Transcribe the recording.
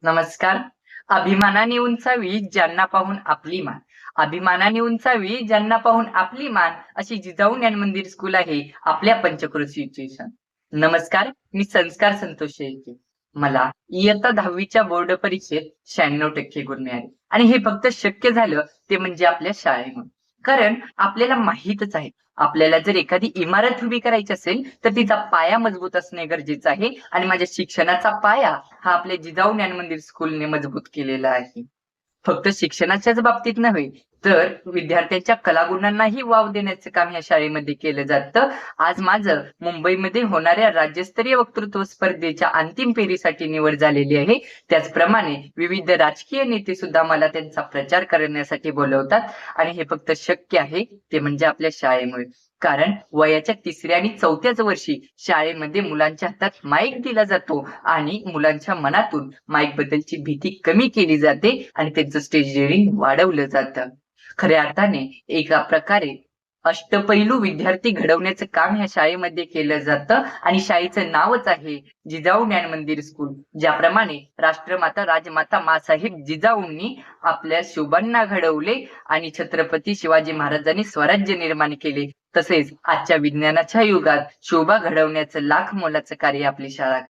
नमस्कार. अभिमानाने उंचावी ज्यांना पाहून आपली मान. अभिमानाने उंचावी ज्यांना पाहून आपली मान अशी जिजाऊ ज्ञान मंदिर स्कूल आहे आपल्या पंचक्रोशीची शान. नमस्कार, मी संस्कार संतोष शेळके. मला इयत्ता 10वीच्या बोर्ड परीक्षेत 96% गुण मिळाले आणि हे फक्त शक्य झालं ते म्हणजे आपल्या शाळेमुळे. कारण आपल्याला माहीतच आहे, आपल्याला जर एखादी इमारत उभी करायची असेल तर तिचा पाया मजबूत असणे गरजेचं आहे आणि माझ्या शिक्षणाचा पाया हा आपल्या जिजाऊ ज्ञान मंदिर स्कूलने मजबूत केलेला आहे. फक्त शिक्षणाच्याच बाबतीत नव्हे, तर विद्यार्थ्यांच्या कलागुणांनाही वाव देण्याचं काम या शाळेमध्ये केलं जातं. आज माझं मुंबईमध्ये होणाऱ्या राज्यस्तरीय वक्तृत्व स्पर्धेच्या अंतिम फेरीसाठी निवड झालेली आहे. त्याचप्रमाणे विविध राजकीय नेते सुद्धा मला त्यांचा प्रचार करण्यासाठी बोलवतात आणि हे फक्त शक्य आहे ते म्हणजे आपल्या शाळेमुळे. कारण वयाच्या 3ऱ्या आणि 4थ्याच वर्षी शाळेमध्ये मुलांच्या हातात माईक दिला जातो आणि मुलांच्या मनातून माईक बद्दलची भीती कमी केली जाते आणि त्यांचं स्टेज डेअरिंग वाढवलं जातं. खऱ्या अर्थाने एका प्रकारे अष्टपैलू विद्यार्थी घडवण्याचं काम ह्या शाळेमध्ये केलं जातं आणि शाळेचं नावच आहे जिजाऊ ज्ञान मंदिर स्कूल. ज्याप्रमाणे राष्ट्रमाता राजमाता माँसाहेब जिजाऊंनी आपल्या शिवबांना घडवले आणि छत्रपती शिवाजी महाराजांनी स्वराज्य निर्माण केले, तसेच आजच्या विज्ञानाच्या युगात शोभा घडवण्याचं लाख मोलाचं कार्य आपली शाळा